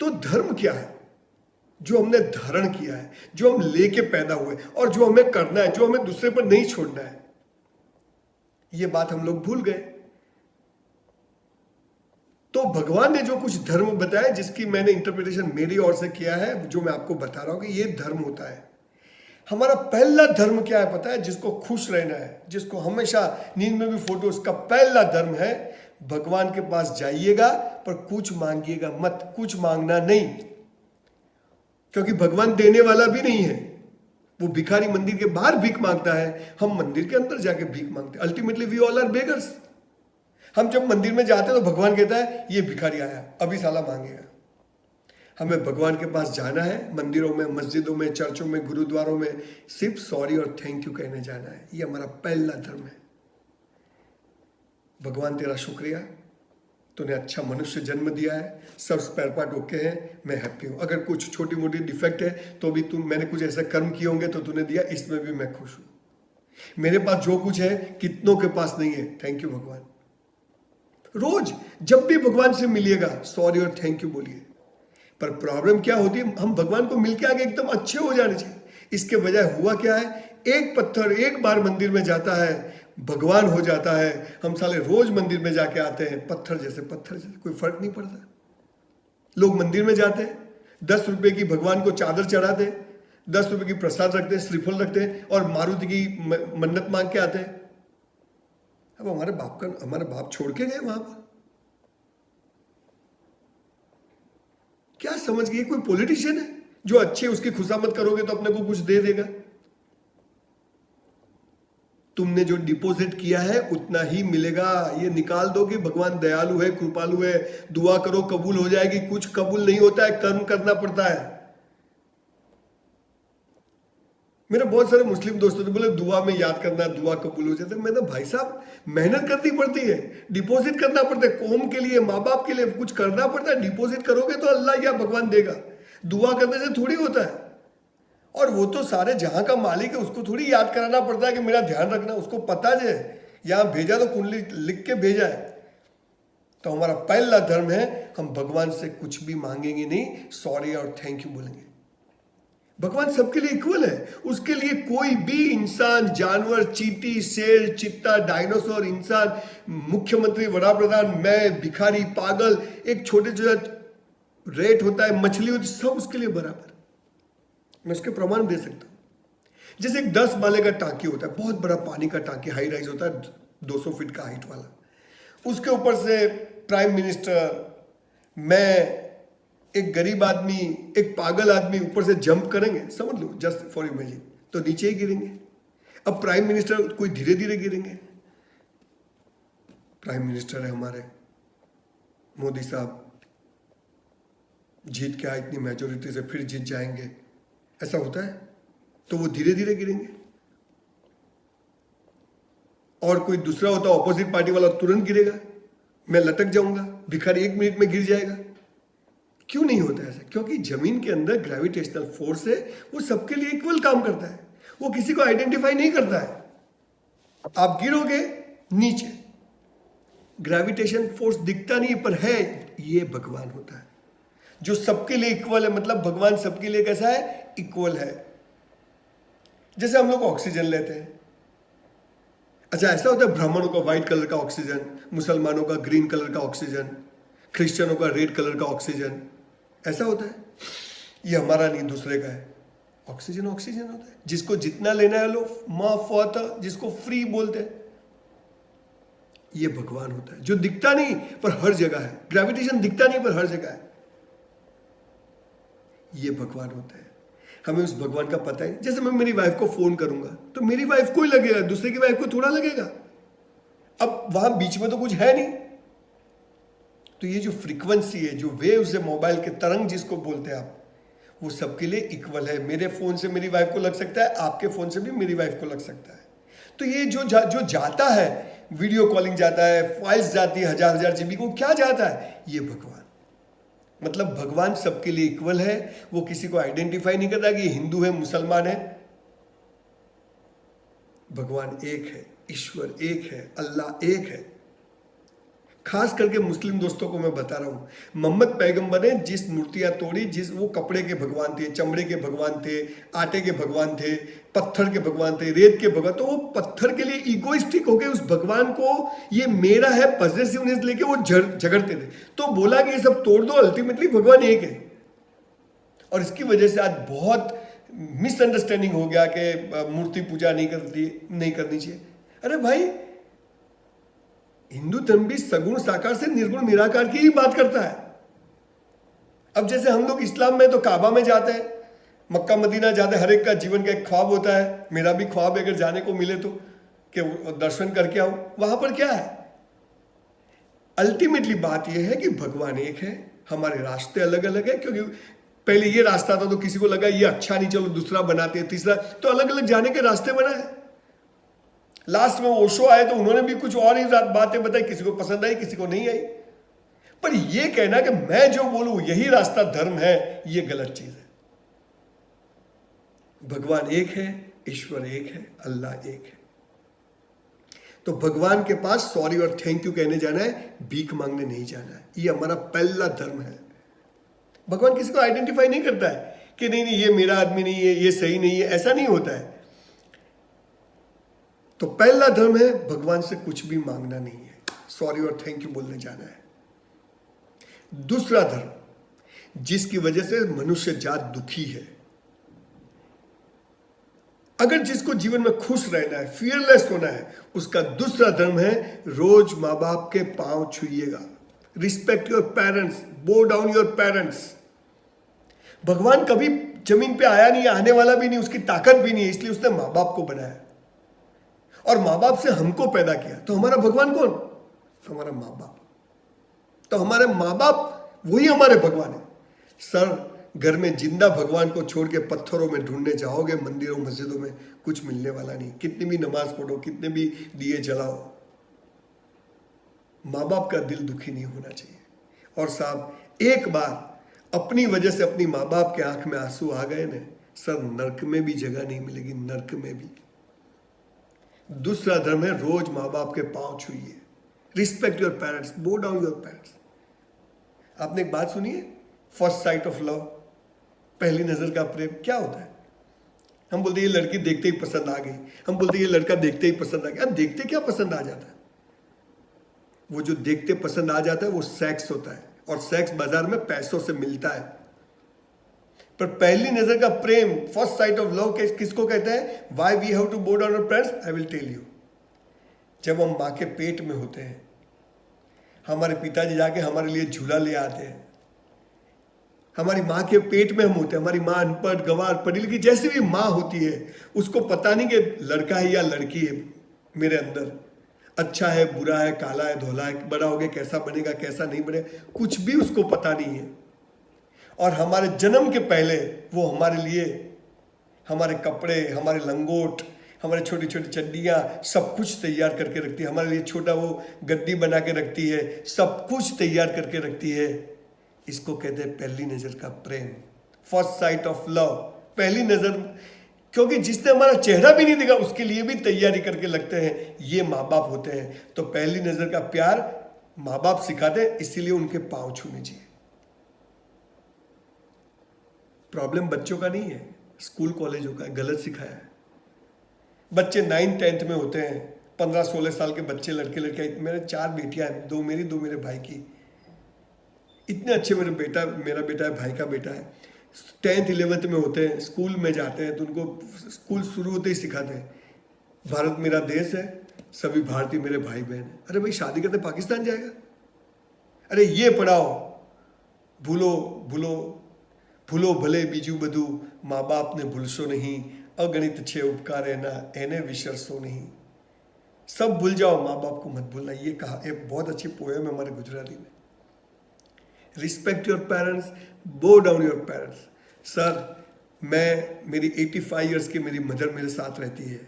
तो धर्म क्या है? जो हमने धारण किया है, जो हम लेके पैदा हुए, और जो हमें करना है, जो हमें दूसरे पर नहीं छोड़ना है। ये बात हम लोग भूल गए। तो भगवान ने जो कुछ धर्म बताया, जिसकी मैंने इंटरप्रिटेशन मेरी ओर से किया है, जो मैं आपको बता रहा हूं कि ये धर्म होता है। हमारा पहला धर्म क्या है पता है? जिसको खुश रहना है, जिसको हमेशा नींद में भी फोटो, उसका पहला धर्म है भगवान के पास जाइएगा पर कुछ मांगिएगा मत, कुछ मांगना नहीं, क्योंकि भगवान देने वाला भी नहीं है। वो भिखारी मंदिर के बाहर भीख मांगता है, हम मंदिर के अंदर जाके भीख मांगते हैं। Ultimately we all are beggars. हम जब मंदिर में जाते हैं तो भगवान कहता है ये भिखारी आया, अभी साला मांगेगा। हमें भगवान के पास जाना है, मंदिरों में, मस्जिदों में, चर्चों में, गुरुद्वारों में सिर्फ सॉरी और थैंक यू कहने जाना है। ये हमारा पहला धर्म है। भगवान तेरा शुक्रिया, तूने अच्छा मनुष्य जन्म दिया है, सब स्पेयर पार्ट ओके हैं, मैं हैप्पी हूं। अगर कुछ छोटी मोटी डिफेक्ट है तो भी मैंने कुछ ऐसे कर्म किए होंगे तो तूने दिया, इसमें भी मैं खुश हूं। मेरे पास जो कुछ है कितनों के पास नहीं है, थैंक यू भगवान। रोज जब भी भगवान से मिलिएगा सॉरी और थैंक यू बोलिए। पर प्रॉब्लम क्या होती है? हम भगवान को मिलके आगे एकदम अच्छे हो जाने चाहिए, इसके बजाय हुआ क्या है? एक पत्थर एक बार मंदिर में जाता है, भगवान हो जाता है। हम साले रोज मंदिर में जाके आते हैं, पत्थर जैसे, कोई फर्क नहीं पड़ता। लोग मंदिर में जाते हैं, 10 रुपए की भगवान को चादर चढ़ाते हैं, 10 रुपए की प्रसाद रखते हैं, श्रीफल रखते हैं और मारुति की मन्नत मांग के आते हैं। अब हमारे बाप छोड़ के गए वहां पर। क्या समझ गए? कोई पॉलिटिशियन है जो अच्छे, उसकी खुशामद करोगे तो अपने को कुछ दे देगा? तुमने जो डिपॉजिट किया है उतना ही मिलेगा। ये निकाल दो कि भगवान दयालु है, कृपालु है, दुआ करो कबूल हो जाएगी। कुछ कबूल नहीं होता है, कर्म करना पड़ता है। मेरे बहुत सारे मुस्लिम दोस्तों ने बोले दुआ में याद करना, दुआ कबूल हो जाता है। मैंने भाई साहब मेहनत करनी पड़ती है, डिपॉजिट करना पड़ता है, कौम के लिए, माँ बाप के लिए कुछ करना पड़ता है। डिपॉजिट करोगे तो अल्लाह या भगवान देगा। दुआ करने से थोड़ी होता है। और वो तो सारे जहां का मालिक है, उसको थोड़ी याद कराना पड़ता है कि मेरा ध्यान रखना। उसको पता है यहां भेजा तो कुंडली लिख के भेजा है। तो हमारा पहला धर्म है, हम भगवान से कुछ भी मांगेंगे नहीं, सॉरी और थैंक यू बोलेंगे। भगवान सबके लिए इक्वल है। उसके लिए कोई भी इंसान, जानवर, चींटी, शेर, चित्ता, डायनासोर, इंसान, मुख्यमंत्री, वड़ा प्रधान, मैं, भिखारी, पागल, एक छोटे छोटे रेट होता है, मछली होती, सब उसके लिए बराबर। मैं उसके प्रमाण दे सकता हूं। जैसे एक 10 माले का टांकी होता है, बहुत बड़ा पानी का टांकी, हाई राइज होता है, 200 फीट का हाइट वाला। उसके ऊपर से प्राइम मिनिस्टर, मैं, एक गरीब आदमी, एक पागल आदमी ऊपर से जंप करेंगे, समझ लो, जस्ट फॉर इमेजिन, तो नीचे ही गिरेंगे। अब प्राइम मिनिस्टर कोई धीरे धीरे गिरेंगे। प्राइम मिनिस्टर है हमारे मोदी साहब, जीत के आए इतनी मेजोरिटी से, फिर जीत जाएंगे, ऐसा होता है, तो वो धीरे धीरे गिरेंगे। और कोई दूसरा होता, ऑपोजिट पार्टी वाला, तुरंत गिरेगा, मैं लटक जाऊंगा, भिखारी 1 मिनट में गिर जाएगा। क्यों नहीं होता ऐसा? क्योंकि जमीन के अंदर ग्रेविटेशनल फोर्स है, वो सबके लिए इक्वल काम करता है, वो किसी को आइडेंटिफाई नहीं करता है। आप गिरोगे नीचे, ग्रेविटेशन फोर्स दिखता नहीं पर है, ये भगवान होता है जो सबके लिए इक्वल है। मतलब भगवान सबके लिए कैसा है? इक्वल है। जैसे हम लोग ऑक्सीजन लेते हैं, अच्छा ऐसा होता है ब्राह्मणों का व्हाइट कलर का ऑक्सीजन, मुसलमानों का ग्रीन कलर का ऑक्सीजन, क्रिश्चियनों का रेड कलर का ऑक्सीजन, ऐसा होता है। ये हमारा नहीं, दूसरे का है। ऑक्सीजन ऑक्सीजन होता है, जिसको जितना लेना है लो माफत, जिसको फ्री बोलते हैं, ये भगवान होता है जो दिखता नहीं पर हर जगह है। ग्रेविटेशन दिखता नहीं पर हर जगह है, ये भगवान होता है। हमें उस भगवान का पता है। जैसे मैं मेरी वाइफ को फोन करूंगा तो मेरी वाइफ को ही लगेगा, दूसरे की वाइफ को थोड़ा लगेगा। अब वहां बीच में तो कुछ है नहीं। तो ये जो फ्रीक्वेंसी है, जो वेव्स है, मोबाइल के तरंग जिसको बोलते हैं आप, वो सबके लिए इक्वल है। मेरे फोन से मेरी वाइफ को लग सकता है, आपके फोन से भी मेरी वाइफ को लग सकता है। तो ये जो जाता है, वीडियो कॉलिंग जाता है, फाइल्स जाती है 1000 जीबी को, क्या जाता है? ये भगवान। मतलब भगवान सबके लिए इक्वल है। वो किसी को आइडेंटिफाई नहीं करता कि ये हिंदू है, मुसलमान है। भगवान एक है, ईश्वर एक है, अल्लाह एक है। खास करके मुस्लिम दोस्तों को मैं बता रहा हूं, मोहम्मद पैगंबर ने जिस मूर्तियां तोड़ी, जिस वो कपड़े के भगवान थे, चमड़े के भगवान थे, आटे के भगवान थे, पत्थर के भगवान थे, रेत के भगवान, तो वो पत्थर के लिए इगोइस्टिक होके उस भगवान को ये मेरा है पॉजिटिवनेस लेके वो झगड़ते थे। तो बोला कि ये सब तोड़ दो, अल्टीमेटली भगवान एक है। और इसकी वजह से आज बहुत मिसअंडरस्टैंडिंग हो गया कि मूर्ति पूजा नहीं करनी चाहिए। अरे भाई, हिंदू धर्म भी सगुण साकार से निर्गुण निराकार की ही बात करता है। अब जैसे हम लोग इस्लाम में तो काबा में जाते हैं, मक्का मदीना जाते हैं, हर एक का जीवन का एक ख्वाब होता है। मेरा भी ख्वाब है अगर जाने को मिले तो कि दर्शन करके आऊं। वहां पर क्या है, अल्टीमेटली बात यह है कि भगवान एक है, हमारे रास्ते अलग अलग है। क्योंकि पहले ये रास्ता था तो किसी को लगा ये अच्छा नहीं, चलो दूसरा बनाते हैं, तीसरा, तो अलग अलग जाने के रास्ते बनाए। लास्ट में ओशो आए तो उन्होंने भी कुछ और ही बातें बताई, किसी को पसंद आई, किसी को नहीं आई। पर यह कहना कि मैं जो बोलूं यही रास्ता धर्म है, यह गलत चीज है। भगवान एक है, ईश्वर एक है, अल्लाह एक है। तो भगवान के पास सॉरी और थैंक यू कहने जाना है, भीख मांगने नहीं जाना है। यह हमारा पहला धर्म है। भगवान किसी को आइडेंटिफाई नहीं करता है कि नहीं नहीं ये मेरा आदमी नहीं है, ये सही नहीं है, ऐसा नहीं होता है। तो पहला धर्म है भगवान से कुछ भी मांगना नहीं है, सॉरी और थैंक यू बोलने जाना है। दूसरा धर्म जिसकी वजह से मनुष्य जात दुखी है, अगर जिसको जीवन में खुश रहना है, फियरलेस होना है, उसका दूसरा धर्म है रोज मां बाप के पांव छुइएगा। Respect your parents, bow down your parents. भगवान कभी जमीन पे आया नहीं, आने वाला भी नहीं, उसकी ताकत भी नहीं है, इसलिए उसने मां बाप को बनाया और मां बाप से हमको पैदा किया। तो हमारा भगवान कौन? हमारा मां बाप। तो हमारे मां बाप वही हमारे भगवान है। सर, घर में जिंदा भगवान को छोड़ के पत्थरों में ढूंढने जाओगे, मंदिरों मस्जिदों में, कुछ मिलने वाला नहीं। कितनी भी नमाज पढ़ो, कितने भी दिए जलाओ, मां बाप का दिल दुखी नहीं होना चाहिए। और साहब, एक बार अपनी वजह से अपनी मां बाप के आंख में आंसू आ गए ना सर, नरक में भी जगह नहीं मिलेगी, नरक में भी। दूसरा धर्म है रोज मां बाप के पांव छुइए। Respect your parents, bow down your parents. आपने एक बात सुनी है, फर्स्ट साइट ऑफ लव, पहली नजर का प्रेम क्या होता है? हम बोलते ये लड़की देखते ही पसंद आ गई, हम बोलते ये लड़का देखते ही पसंद आ गया। देखते क्या पसंद आ जाता है? वो जो देखते पसंद आ जाता है वो सेक्स होता है, और सेक्स बाजार में पैसों से मिलता है। पर पहली नजर का प्रेम, फर्स्ट साइट ऑफ लव, किसको कहते हैं? Why we have to bow down our parents, I will tell you. जब हम मां के पेट में होते हैं, हमारे पिताजी जाके हमारे लिए झूला ले आते हैं। हमारी माँ के पेट में हम होते हैं। हमारी माँ अनपढ़, गंवार, पढ़ी लिखी, जैसी भी माँ होती है, उसको पता नहीं कि लड़का है या लड़की है मेरे अंदर, अच्छा है, बुरा है, काला है, धोला है, बड़ा हो गया कैसा बनेगा, कैसा नहीं बनेगा, कुछ भी उसको पता नहीं है। और हमारे जन्म के पहले वो हमारे लिए हमारे कपड़े, हमारे लंगोट, हमारे छोटी छोटी चड्डियाँ, सब कुछ तैयार करके रखती है। हमारे लिए छोटा वो गद्दी बना के रखती है, सब कुछ तैयार करके रखती है। इसको कहते हैं पहली नजर का प्रेम, फर्स्ट साइट ऑफ लव। पहली नजर, क्योंकि जिसने हमारा चेहरा भी नहीं देखा उसके लिए भी तैयारी करके लगते हैं, ये माँ बाप होते हैं। तो पहली नजर का प्यार माँ बाप सिखाते हैं, इसीलिए उनके पांव छूने चाहिए। प्रॉब्लम बच्चों का नहीं है, स्कूल कॉलेजों का, गलत सिखाया है। बच्चे 9th 10th में होते हैं, 15-16 साल के बच्चे, लड़के लड़कियां। मेरे 4 बेटियां हैं, 2 मेरी 2 मेरे भाई की। इतने अच्छे मेरा बेटा है, भाई का बेटा है। 10th 11th में होते हैं, स्कूल में जाते हैं, तो उनको स्कूल शुरू होते ही सिखाते हैं भारत मेरा देश है, सभी भारतीय मेरे भाई बहन हैं। अरे भाई, शादी करते पाकिस्तान जाएगा? अरे ये पढ़ाओ, भूलो भूलो भूलो भले बीजू बधु, माँ बाप ने भूलशो नहीं, अगणित छे उपकार है ना, एने विसरसो नहीं। सब भूल जाओ, माँ बाप को मत भूलना। ये कहा, एक बहुत अच्छी पोएम है हमारे गुजराती में। Respect your parents, bow down your parents. Sir, मेरी 85 ईयर्स की मेरी मदर मेरे साथ रहती है।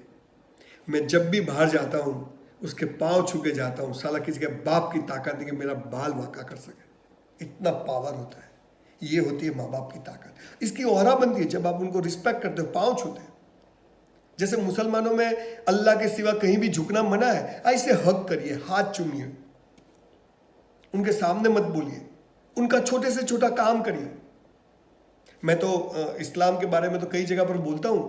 मैं जब भी बाहर जाता हूँ उसके पाँव छू के जाता हूँ। साला किसी के बाप की ताकत नहीं कि मेरा बाल वाका कर सके, इतना पावर होता है। ये होती है माँ बाप की ताकत। इसकी औरा बनती है जब आप उनको रिस्पेक्ट करते हो, पाँव छूते हैं। जैसे मुसलमानों में अल्लाह के सिवा कहीं भी झुकना मना है, ऐसे हक करिए, हाथ चूमिए। उनके सामने मत बोलिए, उनका छोटे से छोटा काम करिए। मैं तो इस्लाम के बारे में तो कई जगह पर बोलता हूं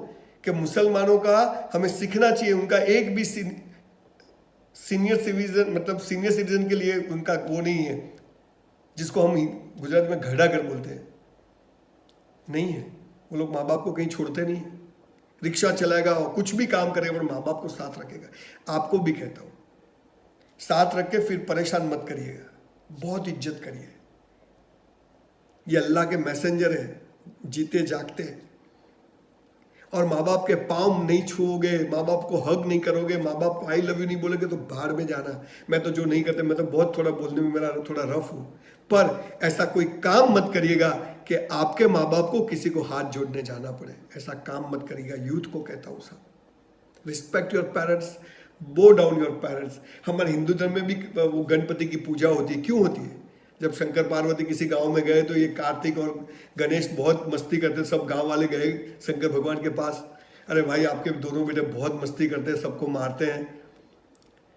कि मुसलमानों का हमें सीखना चाहिए, उनका एक भी सीनियर सिटीजन, मतलब सीनियर सिटीजन के लिए उनका वो नहीं है, जिसको हम गुजरात में घड़ा कर बोलते हैं, नहीं है। वो लोग माँ बाप को कहीं छोड़ते नहीं है, रिक्शा चलाएगा और कुछ भी काम करेगा और माँ बाप को साथ रखेगा। आपको भी कहता हूं, साथ रख के फिर परेशान मत करिएगा, बहुत इज्जत करिए। ये अल्लाह के मैसेंजर है, जीते जागते। और माँ बाप के पाँव नहीं छुओगे, माँ बाप को हग नहीं करोगे, माँ बाप को आई लव यू नहीं बोलोगे तो बाहर में जाना। मैं तो जो नहीं करते, मैं तो बहुत थोड़ा बोलने में मेरा थोड़ा रफ हूँ, पर ऐसा कोई काम मत करिएगा कि आपके माँ बाप को किसी को हाथ जोड़ने जाना पड़े। ऐसा काम मत करिएगा। यूथ को कहता हूँ साहब, respect your parents, bow down your parents. हमारे हिंदू धर्म में भी वो गणपति की पूजा होती है। क्यों होती है? जब शंकर पार्वती किसी गांव में गए तो ये कार्तिक और गणेश बहुत मस्ती करते, सब गांव वाले गए शंकर भगवान के पास, अरे भाई आपके दोनों बेटे बहुत मस्ती करते हैं, सबको मारते हैं।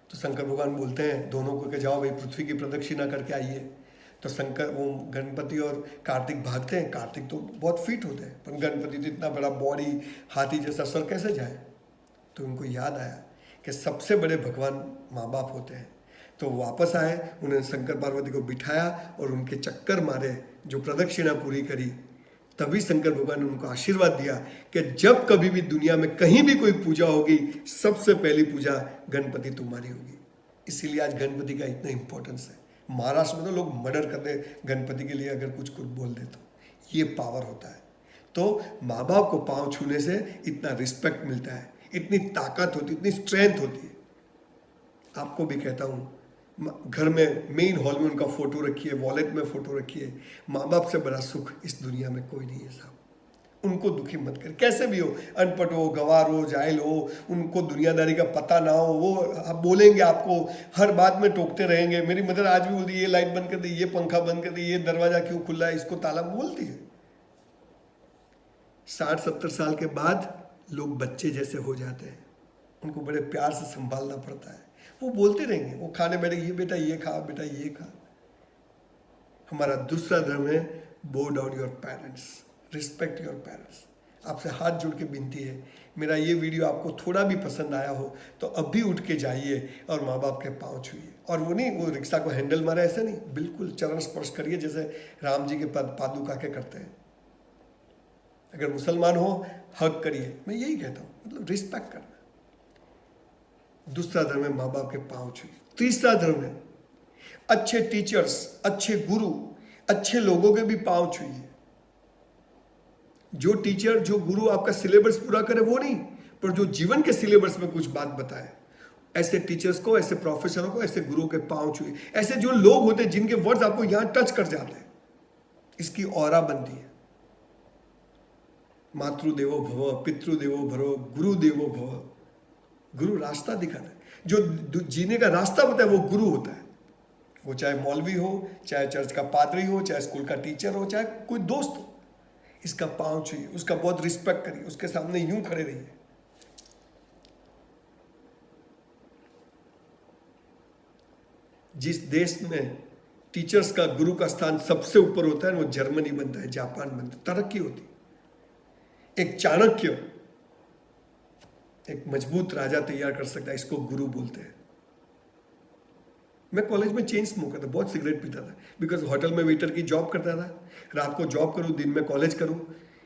तो शंकर भगवान बोलते हैं दोनों को कि जाओ भाई पृथ्वी की प्रदक्षिणा करके आइए। तो शंकर वो गणपति और कार्तिक भागते हैं। कार्तिक तो बहुत फिट होते हैं, पर गणपति तो इतना बड़ा बॉडी, हाथी जैसा सर, कैसे जाए? तो उनको याद आया कि सबसे बड़े भगवान माँ बाप होते हैं। तो वापस आए, उन्होंने शंकर पार्वती को बिठाया और उनके चक्कर मारे, जो प्रदक्षिणा पूरी करी। तभी शंकर भगवान ने उनको आशीर्वाद दिया कि जब कभी भी दुनिया में कहीं भी कोई पूजा होगी, सबसे पहली पूजा गणपति तुम्हारी होगी। इसीलिए आज गणपति का इतना इंपॉर्टेंस है। महाराष्ट्र में तो लोग मर्डर करते हैं गणपति के लिए, अगर कुछ बोल दे तो। ये पावर होता है। तो माँ बाप को पाँव छूने से इतना रिस्पेक्ट मिलता है, इतनी ताकत होती, इतनी स्ट्रेंथ होती है। आपको भी कहता हूँ, घर में मेन हॉल में उनका फोटो रखिए, वॉलेट में फोटो रखिए। माँ बाप से बड़ा सुख इस दुनिया में कोई नहीं है साहब। उनको दुखी मत कर, कैसे भी हो, अनपढ़ हो, गंवार हो, जाहिल हो, उनको दुनियादारी का पता ना हो, वो आप बोलेंगे, आपको हर बात में टोकते रहेंगे। मेरी मदर आज भी बोलती है, ये लाइट बंद कर दी, ये पंखा बंद कर दी, ये दरवाजा क्यों खुला है, इसको ताला, बोलती है। 60-70 साल के बाद लोग बच्चे जैसे हो जाते हैं, उनको बड़े प्यार से संभालना पड़ता है। वो बोलते रहेंगे, वो खाने बैठे, ये बेटा ये खा, बेटा ये खा। हमारा दूसरा धर्म है बो down your parents, respect your parents. आपसे हाथ जोड़ के विनती है, मेरा ये वीडियो आपको थोड़ा भी पसंद आया हो तो अभी उठ के जाइए और माँ बाप के पाँव छूइए। और वो नहीं, वो रिक्शा को हैंडल मारे ऐसे नहीं, बिल्कुल चरण स्पर्श करिए जैसे राम जी के पादुका के करते हैं। अगर मुसलमान हो, हक करिए। मैं यही कहता हूँ, मतलब रिस्पेक्ट करना। दूसरा धर्म है माँ बाप के पाँव छूइए। तीसरा धर्म है अच्छे टीचर्स, अच्छे गुरु, अच्छे लोगों के भी पाँव छूइए। जो टीचर, जो गुरु आपका सिलेबस पूरा करे वो नहीं, पर जो जीवन के सिलेबस में कुछ बात बताए, ऐसे टीचर्स को, ऐसे प्रोफेसरों को, ऐसे गुरुओं के पाँव छूइए। ऐसे जो लोग होते हैं जिनके वर्ड्स आपको यहां टच कर जाते हैं, इसकी ऑरा बनती है। मातृदेवो भव, पितृदेवो भव, गुरुदेवो भव। गुरु रास्ता दिखाता है, जो जीने का रास्ता बताए वो गुरु होता है। वो चाहे मौलवी हो, चाहे चर्च का पादरी हो, चाहे स्कूल का टीचर हो, चाहे कोई दोस्त हो, इसका पाँव छूइए, उसका बहुत रिस्पेक्ट करिए, उसके सामने यूं खड़े रहिए। जिस देश में टीचर्स का, गुरु का स्थान सबसे ऊपर होता है, वो जर्मनी बनता है, जापान बनता है, तरक्की होती है। एक चाणक्य एक मजबूत राजा तैयार कर सकता है, इसको गुरु बोलते हैं। मैं कॉलेज में चेन स्मोकर था, बहुत सिगरेट पीता था, बिकॉज होटल में वेटर की जॉब करता था। रात को जॉब करूँ, दिन में कॉलेज करूँ।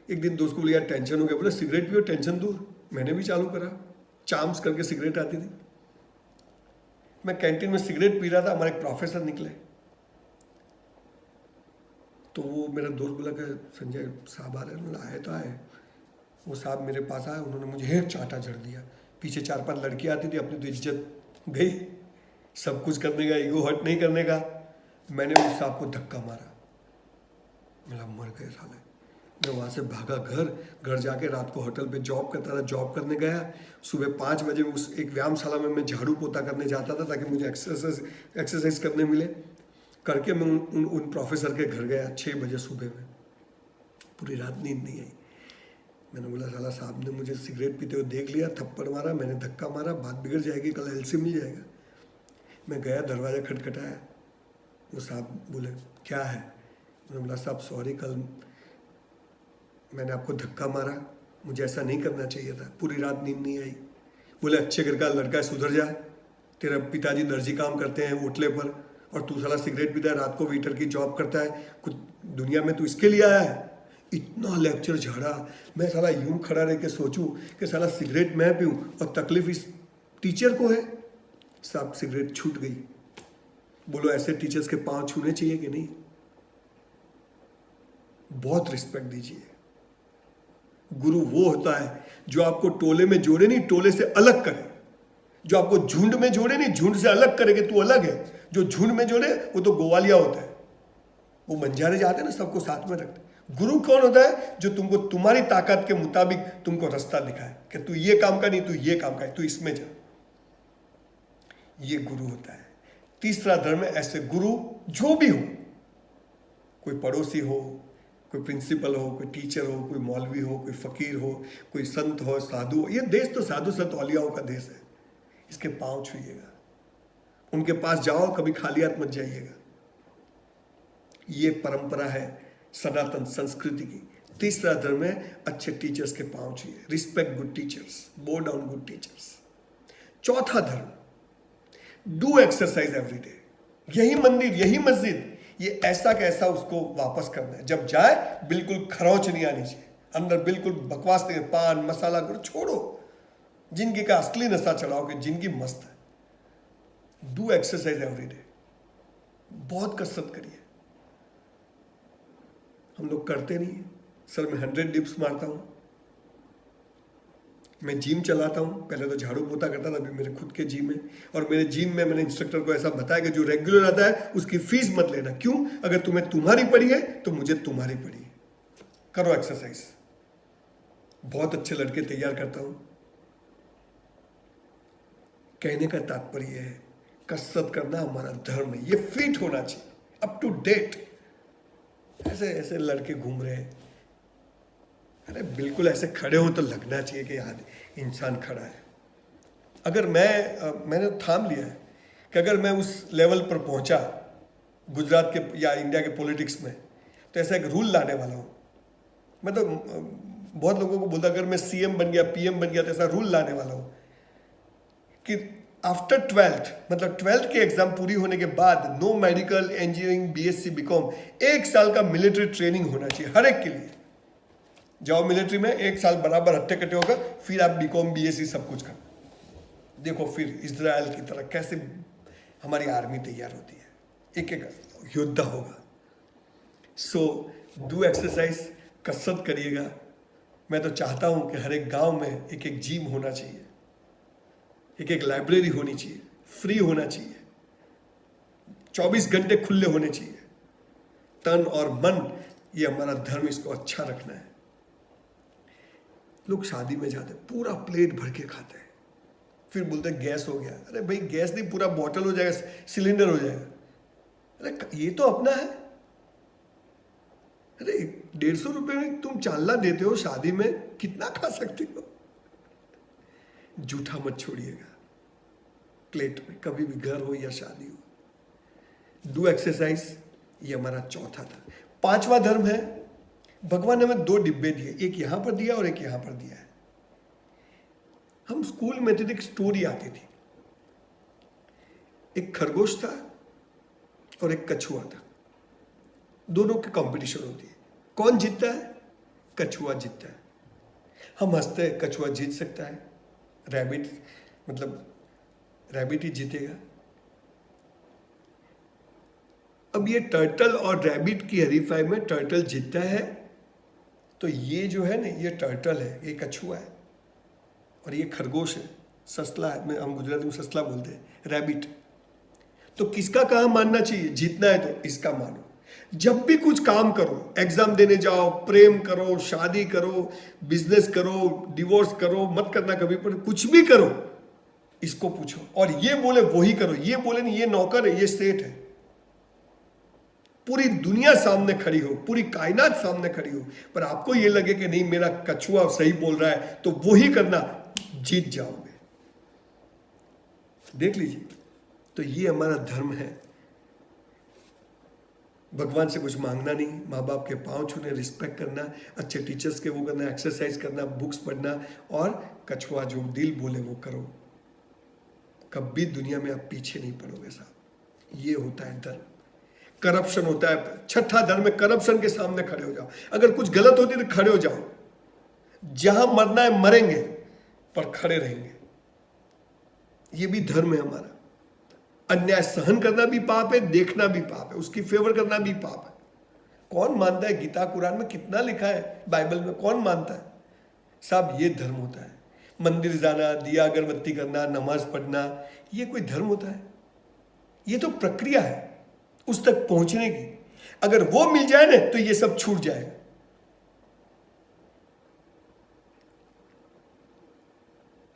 एक दिन दोस्त को बोला, यार टेंशन हो गया, बोले सिगरेट पियो, टेंशन दूर। मैंने भी चालू करा, चाम्स करके सिगरेट आती थी। मैं कैंटीन में सिगरेट पी रहा था, हमारे एक प्रोफेसर निकले, तो वो मेरा दोस्त बोला कि संजय साहब आ रहे हैं। आए तो आए, वो साहब मेरे पास आए, उन्होंने मुझे एक चांटा जड़ दिया। पीछे 4-5 लड़कियाँ आती थी, अपनी तो इज्जत गई, सब कुछ करने का, ईगो हर्ट नहीं करने का। मैंने उस साहब को धक्का मारा, मेरा मर गए साले। मैं वहाँ से भागा घर जाके रात को होटल पे जॉब करता था, जॉब करने गया। सुबह 5 बजे उस एक व्यायामशाला में मैं झाड़ू पोता करने जाता था ताकि मुझे एक्सरसाइज करने मिले। करके मैं उन प्रोफेसर के घर गया 6 बजे सुबह में। पूरी रात नींद नहीं आई। मैंने बोला साला साहब ने मुझे सिगरेट पीते हुए देख लिया, थप्पड़ मारा, मैंने धक्का मारा, बात बिगड़ जाएगी, कल एलसी मिल जाएगा। मैं गया, दरवाज़ा खटखटाया, वो साहब बोले क्या है? मैंने बोला साहब सॉरी, कल मैंने आपको धक्का मारा, मुझे ऐसा नहीं करना चाहिए था, पूरी रात नींद नहीं आई। बोले अच्छे घर का लड़का है, सुधर जा, तेरा पिताजी दर्जी काम करते हैं होटले पर और तू साला सिगरेट पीता है, रात को वेटर की जॉब करता है, कुछ दुनिया में तू इसके लिए आया है? इतना लेक्चर झाड़ा। मैं साला यूं खड़ा रह के सोचूं कि साला सिगरेट मैं पीऊं और तकलीफ इस टीचर को है। साहब सिगरेट छूट गई। बोलो ऐसे टीचर्स के पांव छूने चाहिए कि नहीं? बहुत रिस्पेक्ट दीजिए। गुरु वो होता है जो आपको टोले में जोड़े नहीं, टोले से अलग करे, जो आपको झुंड में जोड़े नहीं, झुंड से अलग करे कि तू अलग है। जो झुंड में जोड़े वो तो गोवालिया होता है, वो बंजारे जाते हैं ना, सबको साथ में रखते। गुरु कौन होता है? जो तुमको तुम्हारी ताकत के मुताबिक तुमको रास्ता दिखाए कि तू ये काम का नहीं, तू ये काम का है, तू इसमें जा। ये गुरु होता है। तीसरा धर्म है ऐसे गुरु जो भी हो, कोई पड़ोसी हो, कोई प्रिंसिपल हो, कोई टीचर हो, कोई मौलवी हो, कोई फकीर हो, कोई संत हो, साधु हो। ये देश तो साधु संत औलियाओं का देश है। इसके पांव छुइएगा, उनके पास जाओ, कभी खाली हाथ मत जाइएगा। ये परंपरा है सनातन संस्कृति की। तीसरा धर्म है अच्छे टीचर्स के पांव छुइए, respect good teachers, bow down good teachers. चौथा धर्म, डू एक्सरसाइज एवरी डे। यही मंदिर, यही मस्जिद, ये ऐसा कैसा उसको वापस करना है। जब जाए बिल्कुल खरोच नहीं आनी चाहिए, अंदर बिल्कुल बकवास नहीं, पान मसाला करो, छोड़ो। जिंदगी का असली नशा चढ़ाओ कि जिंदगी मस्त है। डू एक्सरसाइज एवरी डे, बहुत कसरत करिए। हम लोग करते नहीं है। सर मैं 100 डिप्स मारता हूं, मैं जिम चलाता हूँ। पहले तो झाड़ू पोता करता था, अभी मेरे खुद के जिम है। और मेरे जिम में मैंने इंस्ट्रक्टर को ऐसा बताया कि जो रेगुलर आता है उसकी फीस मत लेना। क्यों? अगर तुम्हें तुम्हारी पड़ी है तो मुझे तुम्हारी पड़ी है। करो एक्सरसाइज। बहुत अच्छे लड़के तैयार करता हूँ। कहने का तात्पर्य है कसरत करना हमारा धर्म है। ये फिट होना चाहिए, अप टू डेट। ऐसे ऐसे लड़के घूम रहे हैं, अरे बिल्कुल ऐसे खड़े हो तो लगना चाहिए कि यार इंसान खड़ा है। अगर मैंने थाम लिया है कि अगर मैं उस लेवल पर पहुंचा गुजरात के या इंडिया के पॉलिटिक्स में, तो ऐसा एक रूल लाने वाला हूं। मैं तो बहुत लोगों को बोलता अगर मैं सीएम बन गया, पीएम बन गया, तो ऐसा रूल लाने वाला हूं कि आफ्टर 12th, मतलब 12th की एग्जाम पूरी होने के बाद no medical, engineering, BSc, BCom, 1 साल का मिलिट्री ट्रेनिंग होना चाहिए हर एक के लिए। जाओ मिलिट्री में 1 साल बराबर हट्टे कट्टे होगा, फिर आप बीकॉम, बीएससी सब कुछ कर। देखो फिर इजराइल की तरह कैसे हमारी आर्मी तैयार होती है, एक एक योद्धा होगा। सो डू एक्सरसाइज, कसरत करिएगा। मैं तो चाहता हूं कि हर एक गांव में एक एक जिम होना चाहिए, एक एक लाइब्रेरी होनी चाहिए, फ्री होना चाहिए, 24 घंटे खुले होने चाहिए। तन और मन, ये हमारा धर्म, इसको अच्छा रखना है। लोग शादी में जाते पूरा प्लेट भर के खाते हैं, फिर बोलते हैं गैस हो गया। अरे भाई गैस नहीं, पूरा बॉटल हो जाएगा, सिलेंडर हो जाएगा। अरे ये तो अपना है। अरे 150 रुपए में तुम चालना देते हो, शादी में कितना खा सकते हो? जूठा मत छोड़िएगा प्लेट में, कभी भी घर हो या शादी हो। डू एक्सरसाइज, ये हमारा चौथा था। 5वां धर्म है, भगवान ने हमें 2 डिब्बे दिए, एक यहां पर दिया और एक यहां पर दिया है। हम स्कूल में थे, एक स्टोरी आती थी, एक खरगोश था और एक कछुआ था। दोनों की कंपटीशन होती है, कौन जीतता है? कछुआ जीतता है। हम हंसते हैं, कछुआ जीत सकता है, रैबिट मतलब रैबिट ही जीतेगा। अब ये टर्टल और रैबिट की हरीफाई में टर्टल जीतता है, तो ये जो है ना, ये टर्टल है, ये कछुआ है, और ये खरगोश है, ससला है। हम गुजराती में ससला बोलते हैं, रैबिट। तो किसका काम मानना चाहिए? जीतना है तो इसका मानो। जब भी कुछ काम करो, एग्जाम देने जाओ, प्रेम करो, शादी करो, बिजनेस करो, डिवोर्स करो, मत करना कभी, पर कुछ भी करो, इसको पूछो। और ये बोले वही करो, ये बोले नहीं ये नौकर है, ये सेठ है। पूरी दुनिया सामने खड़ी हो, पूरी कायनात सामने खड़ी हो, पर आपको ये लगे कि नहीं मेरा कछुआ सही बोल रहा है, तो वही करना, जीत जाओगे। देख लीजिए, तो ये हमारा धर्म है। भगवान से कुछ मांगना नहीं, माँ बाप के पाँव छूने, रिस्पेक्ट करना, अच्छे टीचर्स के वो करना, एक्सरसाइज करना, बुक्स पढ़ना, और कछुआ जो दिल बोले वो करो। कभी दुनिया में आप पीछे नहीं पड़ोगे साहब। ये होता है धर्म। करप्शन होता है, छठा धर्म है करप्शन के सामने खड़े हो जाओ। अगर कुछ गलत होती है तो खड़े हो जाओ, जहां मरना है मरेंगे पर खड़े रहेंगे। ये भी धर्म है हमारा। अन्याय सहन करना भी पाप है, देखना भी पाप है, उसकी फेवर करना भी पाप है। कौन मानता है? गीता कुरान में कितना लिखा है, बाइबल में कौन मानता है साहब? ये धर्म होता है। मंदिर जाना, दिया अगरबत्ती करना, नमाज पढ़ना, ये कोई धर्म होता है? ये तो प्रक्रिया है उस तक पहुंचने की। अगर वो मिल जाए ना तो ये सब छूट जाएगा।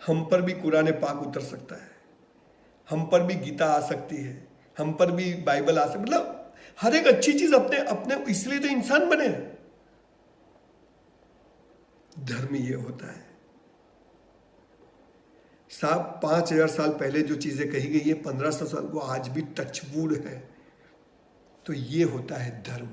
हम पर भी कुरान पाक उतर सकता है, हम पर भी गीता आ सकती है, हम पर भी बाइबल आ सकती, मतलब हर एक अच्छी चीज अपने अपने, इसलिए तो इंसान बने हैं। धर्म ये होता है साहब। 5000 साल पहले जो चीजें कही गई है 1500 साल को आज भी टचवुड है। तो ये होता है धर्म।